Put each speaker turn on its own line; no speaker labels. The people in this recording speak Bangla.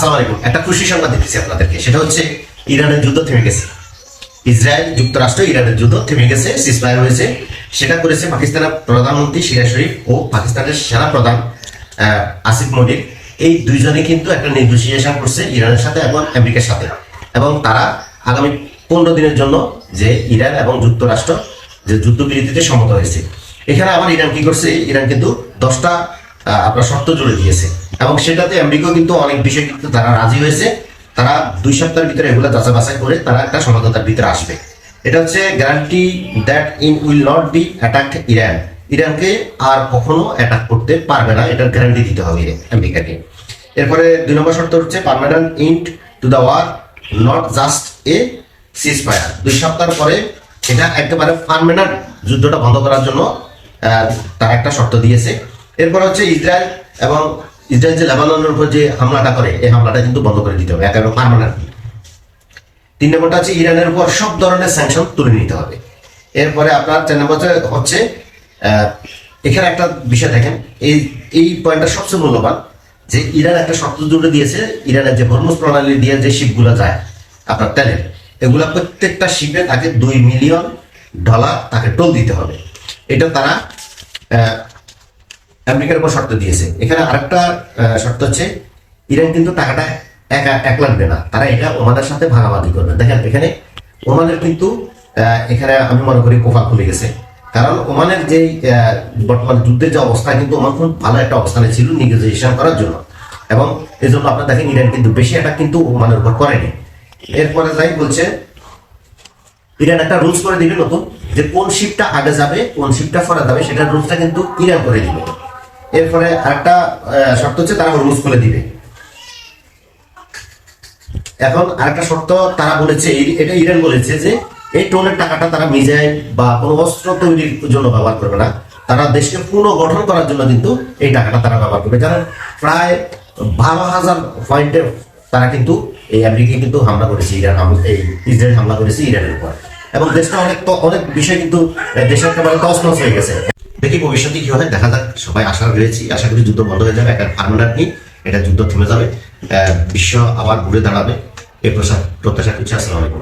আসসালামু আলাইকুম। একটা খুশি সংবাদ দিতেছি আপনাদেরকে, সেটা হচ্ছে ইরানের যুদ্ধ থেমে গেছে। ইসরায়েল যুক্তরাষ্ট্র ইরানের যুদ্ধ থেমে গেছে, সিজফায়ার হয়েছে। সেটা করেছে পাকিস্তানের প্রধানমন্ত্রী শিরাজ শরীফ ও পাকিস্তানের সেনা প্রধান আসিফ মনির। এই দুইজনে কিন্তু একটা নেগোসিয়েশন করছে ইরানের সাথে এবং আমেরিকার সাথে, এবং তারা আগামী 15 দিনের জন্য যে ইরান এবং যুক্তরাষ্ট্র যে যুদ্ধবিরতিতে সম্মত হয়েছে। এখানে আবার ইরান কি করছে, ইরান কিন্তু 10টা আপনার শর্ত জুড়ে দিয়েছে, এবং সেটাতে আমেরিকা কিন্তু অনেক বিষয় কিন্তু তারা রাজি হয়েছে। তারা 2 সপ্তাহের ভিতরে এগুলো যাচাই বাছাই করে তারা একটা সমঝোতার ভিতরে আসবে। এটা হচ্ছে guarantee that in will not be attacked Iran. ইরানকে আর কখনো অ্যাটাক করতে পারবে না, এটার গ্যারান্টি দিতে হবে আমেরিকাকে। এরপরে 2 নম্বর শর্ত হচ্ছে permanent end to the war, not just a ceasefire. 2 সপ্তাহ পরে এটা একেবারে পার্মানেন্ট যুদ্ধটা বন্ধ করার জন্য তারা একটা শর্ত দিয়েছে। এরপর হচ্ছে ইসরায়েল যে লেবাননের উপর যে হামলাটা করে, এই হামলাটা কিন্তু বন্ধ করে দিতে হবে একেবারে পার্মানেন্ট। 3 নম্বরটা হচ্ছে ইরানের উপর সব ধরনের স্যাংশন তুলে নিতে হবে। এরপরে আপনার 4 নম্বর হচ্ছে এখানে একটা বিষয় দেখেন, এই পয়েন্টটা সবচেয়ে মূল্যবান, যে ইরান একটা শর্ত জুড়ে দিয়েছে, ইরানের যে হরমুজ প্রণালী দিয়ে যে শিপগুলো যায় আপনার তেলের, এগুলা প্রত্যেকটা শিপে তাকে $2 মিলিয়ন তাকে টোল দিতে হবে। এটা তারা আমেরিকার উপর শর্ত দিয়েছে। এখানে আরেকটা শর্ত হচ্ছে ইরান কিন্তু টাকাটা এক লাগবে না, তারা এটা ওমানের সাথে ভাগাভাগি করবে। দেখেন এখানে ওমানের কিন্তু এখানে আমি মনে করি কোফা খুলে গেছে, কারণ ওমানের যে বর্তমান যুদ্ধের যে অবস্থা, কিন্তু ওমান খুব ভালো একটা অবস্থানে ছিল নেগোসিয়েশন করার জন্য, এবং এই জন্য আপনার দেখেন ইরান কিন্তু বেশি একটা কিন্তু ওমানের উপর করেনি। এরপরে যাই বলছে ইরান একটা রুলস করে দিবে নতুন, যে কোন শিপটা আগে যাবে কোন শিপটা পরে যাবে, সেটার রুলসটা কিন্তু ইরান করে দিবে। এরপরে আরেকটা শর্ত হচ্ছে তারা হরমুজ খুলে দিবে। এখন আরেকটা শর্ত তারা বলেছে, এটা ইরান বলেছে যে এই টোলের টাকাটা তারা মিসাইল বা কোনো অস্ত্র তৈরির জন্য ব্যবহার করবে না, তারা দেশকে পুনর্গঠন করার জন্য কিন্তু এই টাকাটা তারা ব্যবহার করবে। কারণ প্রায় 12,000 পয়েন্টে তারা কিন্তু এই আমেরিকায় কিন্তু হামলা করেছে, এই ইসরায়েল হামলা করেছে ইরানের উপর, এবং দেশটা অনেক বিষয় কিন্তু দেশের একেবারে তছনছ হয়ে গেছে। দেখি ভবিষ্যতে কি হয়, দেখা যাক। সবাই আশা রয়েছি, আশা করি যুদ্ধ বন্ধ হয়ে যাবে, একটা পার্মানেন্ট নেই, এটা যুদ্ধ থেমে যাবে, বিশ্ব আবার ঘুরে দাঁড়াবে। এই প্রত্যাশা করছি। আসসালামু আলাইকুম।